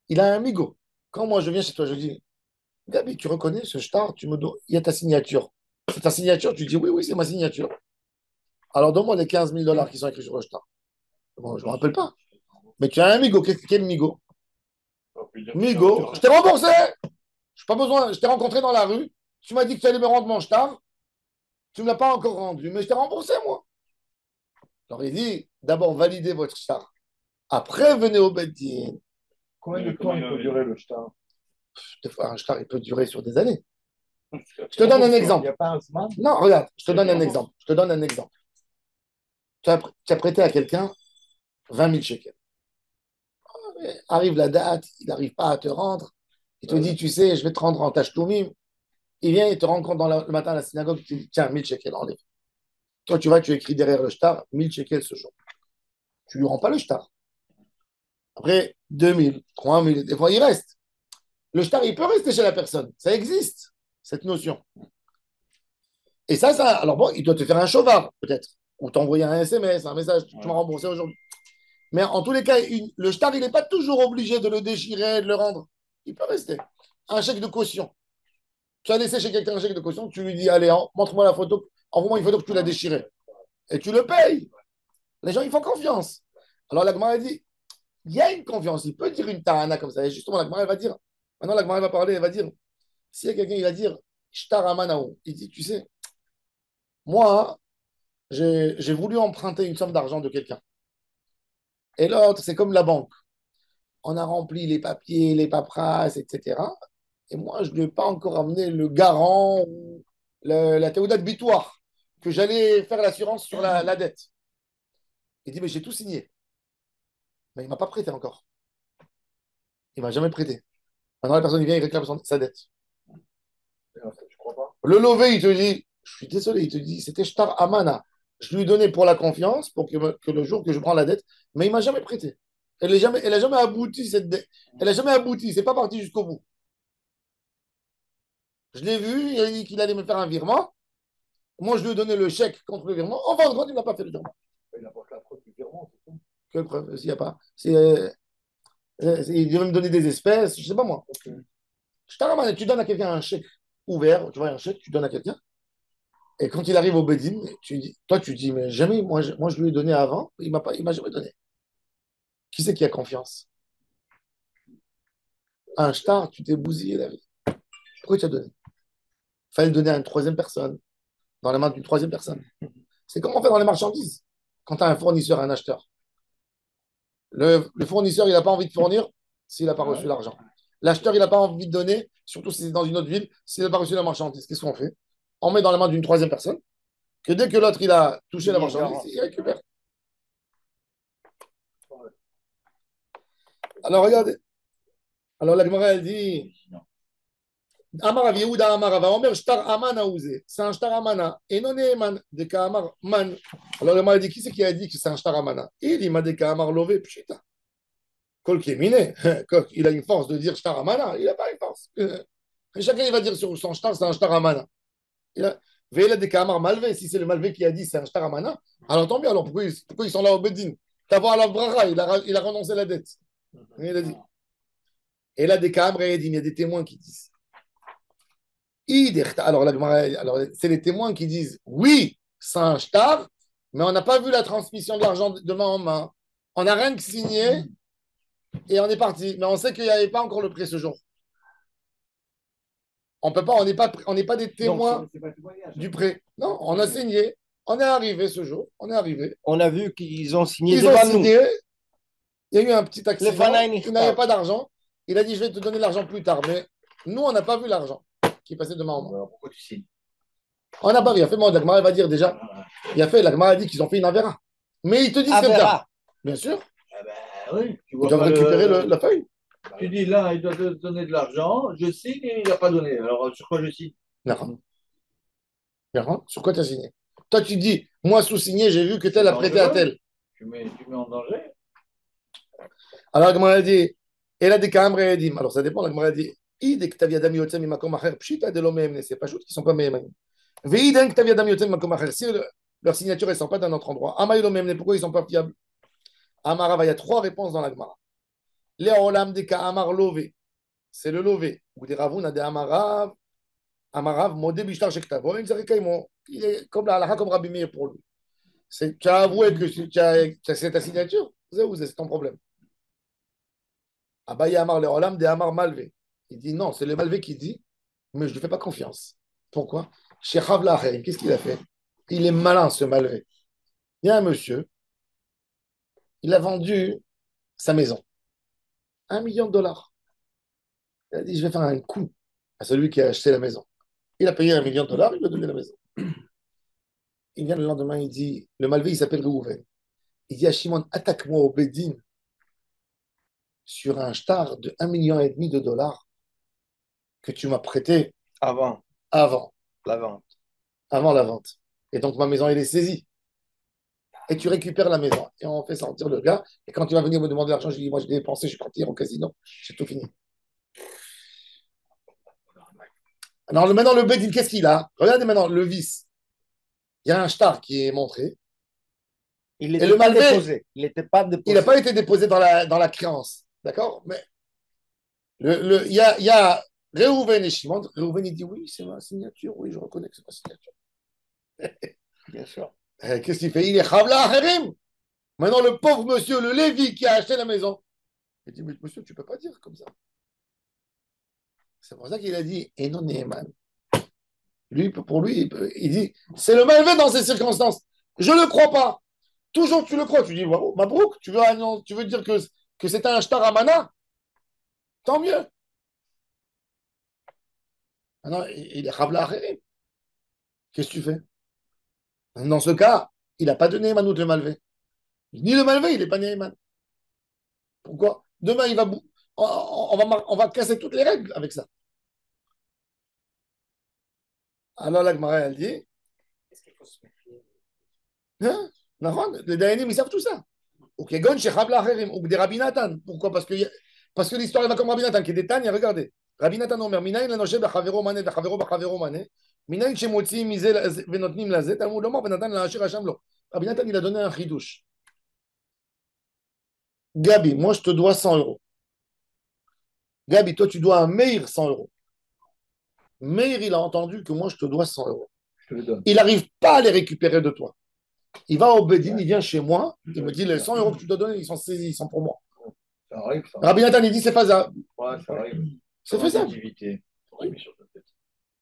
il a un migo, quand moi je viens chez toi, je dis, Gabi, tu reconnais ce shtar, il y a ta signature. C'est ta signature, tu dis, oui, oui, c'est ma signature. Alors donne-moi les 15 000 dollars qui sont écrits sur le shtar. Bon, je ne me rappelle pas. Mais tu as un migo. Quel migo? Migo. Je t'ai remboursé. Je n'ai pas besoin. Je t'ai rencontré dans la rue. Tu m'as dit que tu allais me rendre mon shtar. Tu ne me l'as pas encore rendu. Mais je t'ai remboursé, moi. Alors il dit, d'abord, validez votre shtar. Après, venez au Beddin. Combien de temps il peut durer le shtar? Des fois, un shtar, il peut durer sur des années. Je te donne un exemple. Il n'y a pas un Zman? Non, regarde, je te donne un exemple. Je te donne un exemple. Tu as prêté à quelqu'un 20 000 shekels. Arrive la date, il n'arrive pas à te rendre. Il te dit, tu sais, je vais te rendre en tachtoumim. Il vient, il te rencontre le matin à la synagogue, il te dit, tiens, 1000 shekels, enlève. Toi, tu vas, tu écris derrière le shtar, 1000 shekels ce jour. Tu ne lui rends pas le shtar. Après, 2000, 3000, des fois, il reste. Le shtar, il peut rester chez la personne. Ça existe, cette notion. Et ça, alors bon, il doit te faire un chauvard, peut-être. Ou t'envoyer un SMS, un message, tu m'as remboursé aujourd'hui. Mais en tous les cas, le shtar, il n'est pas toujours obligé de le déchirer, de le rendre. Il peut rester. Un chèque de caution. Tu as laissé chez quelqu'un un chèque de caution, tu lui dis, allez, montre-moi la photo, envoie-moi une photo que tu l'as déchiré. Et tu le payes. Les gens, ils font confiance. Alors la Gemara dit, il y a une confiance. Il peut dire une ta'ana comme ça. Et justement, la Gemara, elle va dire, maintenant la Gemara, elle va parler, elle va dire, s'il y a quelqu'un, il va dire, shtar amanaou. Il dit, tu sais, moi, j'ai voulu emprunter une somme d'argent de quelqu'un. Et l'autre, c'est comme la banque. On a rempli les papiers, les paperasses, etc. Et moi, je ne lui ai pas encore amené le garant ou la théoda de bitoire que j'allais faire l'assurance sur la dette. Il dit, mais j'ai tout signé. Mais il ne m'a pas prêté encore. Il ne m'a jamais prêté. Maintenant, la personne il vient, il réclame sa dette. Je crois pas. Le lové, il te dit, je suis désolé, il te dit, c'était Shtar Amana. Je lui ai donné pour la confiance, pour que le jour que je prends la dette, mais il ne m'a jamais prêté. Elle n'a jamais abouti, cette dette. Elle n'a jamais abouti, c'est pas parti jusqu'au bout. Je l'ai vu, il a dit qu'il allait me faire un virement. Moi, je lui ai donné le chèque contre le virement. En fin de compte, il n'a pas fait le virement. Il n'a pas fait la preuve du virement, c'est tout. Quelle preuve? S'il n'y a pas. Il devait me donner des espèces, je ne sais pas moi. Je t'arrête, tu donnes à quelqu'un un chèque ouvert, tu vois, un chèque, tu donnes à quelqu'un. Et quand il arrive au Bedin, toi, tu dis, mais jamais, moi, je lui ai donné avant, il m'a jamais donné. Qui c'est qui a confiance? Un star, tu t'es bousillé la vie. Pourquoi tu as donné? Il fallait le donner à une troisième personne, dans la main d'une troisième personne. C'est comme on fait dans les marchandises. Quand tu as un fournisseur, un acheteur. Le fournisseur, il n'a pas envie de fournir s'il n'a pas reçu l'argent. L'acheteur, il n'a pas envie de donner, surtout si c'est dans une autre ville, s'il n'a pas reçu la marchandise. Qu'est-ce qu'on fait? On met dans la main d'une troisième personne, que dès que l'autre il a touché la marchandise, il récupère. Alors regardez. Alors la Gemara, elle dit Amar Yehuda Amar Ava Omer Shtar Amana Ouzé. C'est un Shtar Amana. Et non Eman de Kamar Man. Alors la Gemara dit qui c'est qui a dit que c'est un Shtar Amana? Il dit Ma de Kamar Lové Pshita. Kol Kéminé. Il a une force de dire Shtar Amana. Il n'a pas une force. Et chacun il va dire sur son Shtar, c'est un Shtar Amana. Veila de Kamar Malvé. Si c'est le Malvé qui a dit c'est un Shtar Amana, alors tant bien. Alors pourquoi ils sont là au Bedin? D'abord à la Bracha, il a renoncé la dette. Il a dit. Et là, des Kamar et il y a des témoins qui disent. Alors, c'est les témoins qui disent oui, c'est un shtar, mais on n'a pas vu la transmission de l'argent de main en main. On n'a rien que signé et on est parti. Mais on sait qu'il n'y avait pas encore le prêt ce jour. On peut pas, on n'est pas des témoins du prêt. Non, on a signé. On est arrivé ce jour. On est arrivé. On a vu qu'ils ont signé Ils devant ont signé. nous. Il y a eu un petit accident. Il n'avait pas d'argent. Il a dit je vais te donner l'argent plus tard. Mais nous, on n'a pas vu l'argent qui passait de main en main. Alors, pourquoi tu signes? On n'a pas vu. Il a fait, moi, l'Agmara va dire déjà. Il a fait, l'Agmara a dit qu'ils ont fait une Avera. Mais ils te disent comme ça. Bien sûr. Ah ben, oui, Ils doivent récupérer la feuille. Tu dis là, il doit te donner de l'argent, je signe et il n'a pas donné. Alors sur quoi je signe? D'accord. Sur quoi tu as signé? Toi, tu dis, moi, sous-signé, j'ai vu que tel a prêté à tel. Tu mets en danger. Alors, l'Agmara a dit, et là, des Kamre et Edim. Alors, ça dépend. L'Agmara a dit, c'est pas juste qu'ils sont pas meilleurs. Si leur signature ne sort pas d'un autre endroit, pourquoi ils ne sont pas fiables? Amarav, il y a trois réponses dans la Gemara. Léolam de Amar Lové, c'est le Lové. Ou des Ravuna de Amarav, Amarav, Modé Bishtar Shektavo, il est comme la halakha, comme Rabbi Meir pour lui. Tu as avoué que c'est ta signature, c'est ton problème. Abaye Amar Léolam de Amar Malvé. Il dit non, c'est le Malvé qui dit, mais je ne lui fais pas confiance. Pourquoi? Chez Chavla Acherim, qu'est-ce qu'il a fait? Il est malin, ce Malvé. Il y a un monsieur, il a vendu sa maison. $1 million. Il a dit, je vais faire un coup à celui qui a acheté la maison. Il a payé $1 million, il lui a donné la maison. Il vient le lendemain, il dit, le Malvé, il s'appelle Réhouven. Il dit à Shimon, attaque-moi au Bedin sur un shtar de $1,5 million que tu m'as prêté Avant la vente. Et donc, ma maison, elle est saisie. Et tu récupères la maison. Et on fait sortir le gars. Et quand tu vas venir me demander l'argent, je dis, moi, j'ai dépensé, je suis parti au casino. J'ai tout fini. Alors, maintenant, le Bedin, qu'est-ce qu'il a? Regardez maintenant le vice. Il y a un shtar qui est montré. Il n'était pas déposé. Il n'était pas déposé. Il n'a pas été déposé dans la créance. D'accord? Mais il y a Réhouven et Shimon. Réhouven, il dit oui, c'est ma signature. Oui, je reconnais que c'est ma signature. Bien sûr. Qu'est-ce qu'il fait? Il est Chavla Acherim. Maintenant, le pauvre monsieur, le Lévi qui a acheté la maison, il dit mais monsieur, tu ne peux pas dire comme ça. C'est pour ça qu'il a dit Enon Neeman. Pour lui, il dit c'est le Malvé dans ces circonstances. Je ne le crois pas. Toujours tu le crois. Tu dis bravo, Mabrouk, tu veux dire que c'est un shtar amana? Tant mieux. Maintenant, il est Chavla Acherim. Qu'est-ce que tu fais? Dans ce cas, il n'a pas donné Emanout le Malvé. Ni le Malvé, il n'est pas Neeman. Pourquoi? Demain, on va casser toutes les règles avec ça. Alors la Gemara, elle dit, Est-ce qu'il faut se méfier? hein? Les Dayanim, ils savent tout ça. Ou Kegon, chez Chabla Acherim, ou des Rabbi Nathan. Pourquoi? Parce que l'histoire va comme Rabbi Nathan, qui est des Tanya, regardez. Rabbi Nathan Omer, Minayin l'anoché b'chavero mané, b'chavero mané, Minayin shemotzi misé venotnim lazet, Talmud Lomar, Venatan l'anoché racham lo. Rabbi Nathan, il a donné un chidouche. Gabi, moi, je te dois 100 euros. Gabi, toi, tu dois à Meir 100 euros. Meir, il a entendu que moi, je te dois 100 euros. Je te le donne. Il n'arrive pas à les récupérer de toi. Il va au Bedin, il vient chez moi, il me dit les 100 euros que tu dois donner, ils sont saisis, ils sont pour moi. Ça arrive, ça. Rabbi Nathan, il dit c'est faisable. Ouais, ça arrive. C'est faisable. Activité.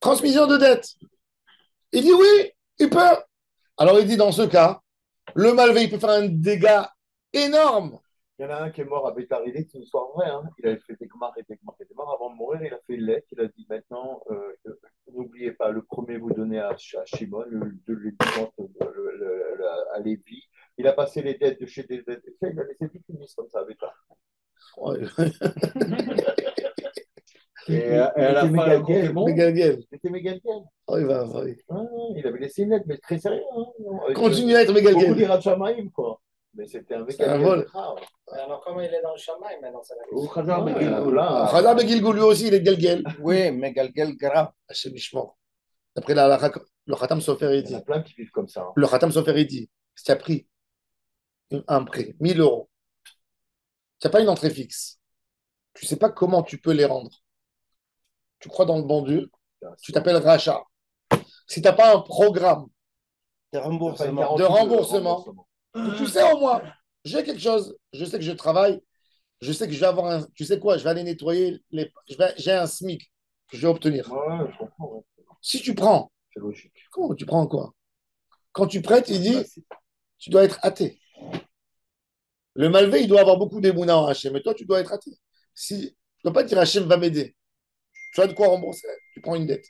Transmission de dette. Il dit oui, il peut. Alors il dit dans ce cas, le malveillant, il peut faire un dégât énorme. Il y en a un qui est mort à Bétaridé, c'est une histoire vraie. Hein. Il avait fait des gmars et des gmars et des gmars. Avant de mourir, il a fait une lettre. Il a dit maintenant, n'oubliez pas, le premier vous donnez à Shimon, le second à Lévi. Il a passé les dettes de chez des dettes. Il a laissé toute une liste comme ça à Bétar. Ouais. Et à la fin, il était bon. Mégalguel. C'était Mégalguel. Oh, il va, oui. Il avait laissé une lettre, mais très sérieux. Hein, Continue à être beaucoup Mégalguel. d'Irat Shamaïm, quoi. Mais c'était un C'est un vol. Alors, comment il est dans le chamaï maintenant, c'est la Ou question. Khazar Ouais, Begilgul. là. Khazar Begilgul, lui aussi, il est Galguel. Oui, mais Galgel grave. Hachem Ishmor. D'après le Khatam Sofer, il Il y dit. en a plein qui vivent comme ça. Hein. Le Khatam Sofer, il dit si tu as pris un prêt, 1000 euros, tu n'as pas une entrée fixe, tu ne sais pas comment tu peux les rendre. Tu crois dans le bon Dieu, tu t'appelles rachat. Si tu n'as pas un programme De Enfin, remboursement. de remboursement, tu sais au moins, j'ai quelque chose, je sais que je travaille, je sais que je vais avoir un. Tu sais quoi, je vais aller nettoyer, j'ai un SMIC que je vais obtenir. Ouais, je comprends. Ouais. Si tu prends, C'est logique. comment tu prends quoi? Quand tu prêtes, il dit, tu dois être athée. Le malvé, il doit avoir beaucoup d'émouna en Hachem, mais toi, tu dois être athée. Si, tu ne dois pas dire Hachem va m'aider. Tu as de quoi rembourser, tu prends une dette.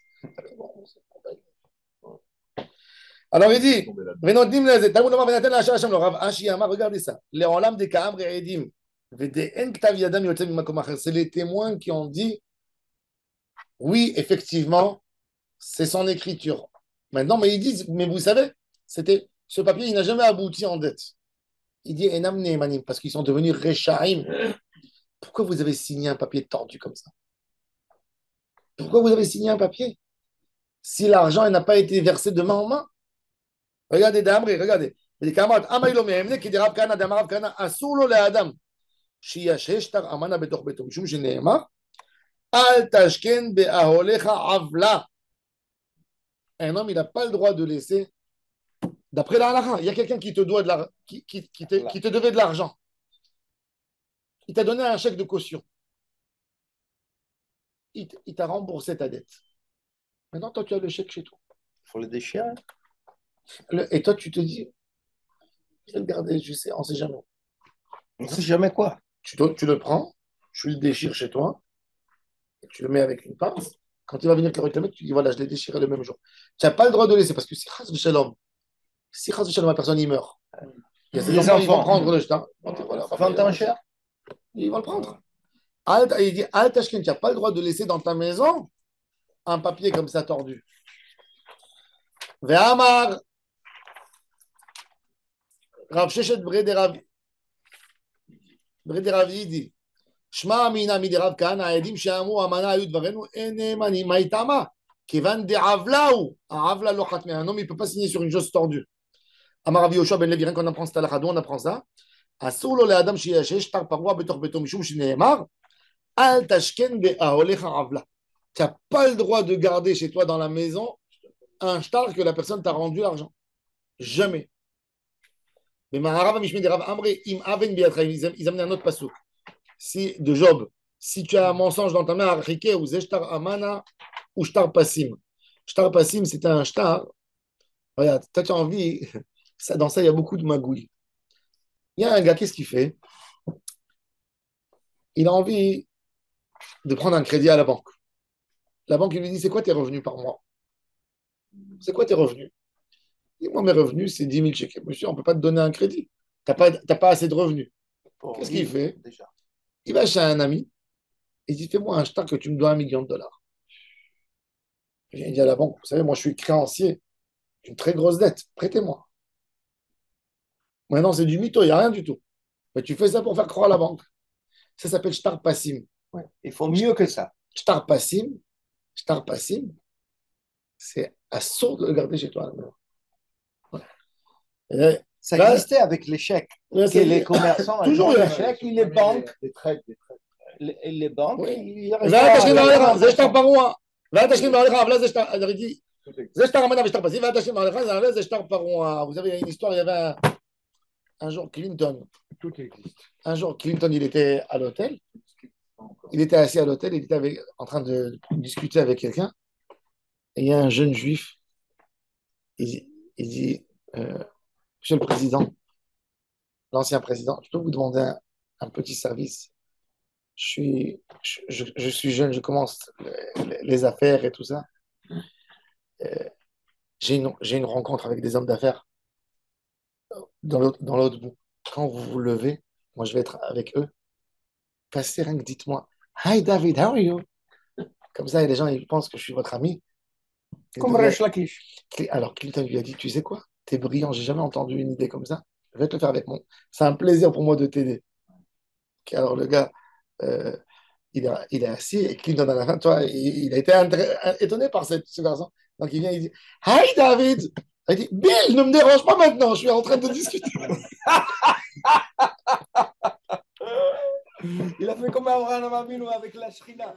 Alors il dit, regardez ça. Les Olam des Kaam Re'edim, c'est les témoins qui ont dit, oui, effectivement, c'est son écriture. Maintenant, mais ils disent, mais vous savez, ce papier, il n'a jamais abouti en dette. Il dit, Enam Nehemanim, parce qu'ils sont devenus Rechaim. Pourquoi vous avez signé un papier tordu comme ça? Pourquoi vous avez signé un papier si l'argent n'a pas été versé de main en main? Regardez, Damri, regardez. Les camarades, Amaïlo Mehemne, qui dit Rav Kana, Damarav Kana, Asulo le Adam. Shiyachesh tar amana betoch beto. Mishum sheneemar, Al tashken be'aholecha avla. Un homme, il n'a pas le droit de laisser. D'après la halakha, il y a quelqu'un qui te doit qui te devait de l'argent. Il t'a donné un chèque de caution. Il t'a remboursé ta dette. Maintenant, toi, tu as le chèque chez toi. Il faut le déchirer. Et toi, tu te dis, je vais le garder, je sais, on ne sait jamais. On ne sait jamais quoi. Tu le prends, tu le déchires chez toi, et tu le mets avec une pince. Quand il va venir te réclamer, tu dis, voilà, je l'ai déchiré le même jour. Tu n'as pas le droit de laisser, parce que si Shalom, la personne, il meurt. Il y a ces enfants, ils vont prendre le jetin. Voilà, Vendre un cher. Ils vont le prendre. Il dit, Al Tashken, tu n'as pas le droit de laisser dans ta maison un papier comme ça tordu. Ve'amar, Rav Sheshet Brederavi dit, Shma Amina Miderav Kana, Aedim Shamu Amana Ayud Varenu, Enemani Maitama, Kevan de Avlaou, Avla Lochatme. Un homme, il ne peut pas signer sur une chose tordue. Amar Rav Yoshua Ben Levi, rien qu'on apprend cette halakha, on apprend ça. Asoulo le Adam Shiyashesh, Tar Parwa Betor Beto Mishum Shineemar, Al Tashken Be Aholecha Avla. Tu n'as pas le droit de garder chez toi dans la maison un shtar que la personne t'a rendu l'argent. Jamais. Mais Maharav Mishmi de Rav Amri, Im Aven Biatraim, ils amenaient un autre pasouk. De Job, si tu as un mensonge dans ta main, Archike ou Zeshtar Amana ou Shtar Passim. Shtar Passim, c'est un shtar. Regarde, toi tu as envie, dans ça il y a beaucoup de magouilles. Il y a un gars, qu'est-ce qu'il fait? Il a envie de prendre un crédit à la banque. La banque lui dit, c'est quoi tes revenus par mois? C'est quoi tes revenus? Et moi, mes revenus, c'est 10 000 shekels. Monsieur, on ne peut pas te donner un crédit. Tu n'as pas assez de revenus. Qu'est-ce qu'il fait? Déjà. Il va chez un ami et il dit, fais-moi un shtar que tu me dois $1 million. J'ai dit à la banque, vous savez, moi, je suis créancier d'une très grosse dette. Prêtez-moi. Maintenant, c'est du mytho, il n'y a rien du tout. Mais tu fais ça pour faire croire à la banque. Ça s'appelle shtar passim. Ouais. Il faut mieux que ça. Shtar passim, c'est assourd de le garder chez toi. Ça Là, existait avec les chèques. là, Que c'est- les commerçants, toujours ils ont eu. les chèques, les banques, Des traites, des traites. les banques, Oui. ils ואל תשלים בעליך, זה restent שטר פרוע. ואל תשלים בעליך, אבל זה שטר, Tout est- זה שטר המנה ושטר פסיבי, ואל תשלים בעליך, זה שטר פרוע. Vous savez, il y a une histoire, il y avait un jour Clinton. Tout existe. Un jour, Clinton, il était à l'hôtel. Il était assis à l'hôtel, il était en train de discuter avec quelqu'un. Et il y a un jeune juif. Il dit, Monsieur le Président, l'ancien président, je peux vous demander un petit service. Je suis jeune, je commence les affaires et tout ça. Euh, j'ai une rencontre avec des hommes d'affaires dans l'autre bout. Quand vous vous levez, moi je vais être avec eux. Passez rien que dites-moi, Hi David, how are you? Comme ça, les gens ils pensent que je suis votre ami. comme Resh Lakish. Alors Clinton lui a dit, tu sais quoi? T'es brillant, j'ai jamais entendu une idée comme ça. Je vais te le faire avec moi. C'est un plaisir pour moi de t'aider. Alors le gars, euh, il est assis et Clinton à la fin, toi, il a été étonné par ce garçon. Donc il vient, il dit, Hi David! Il dit, Bill, ne me dérange pas maintenant, je suis en train de discuter. Il a fait comme Abraham Avinu avec la Shrina.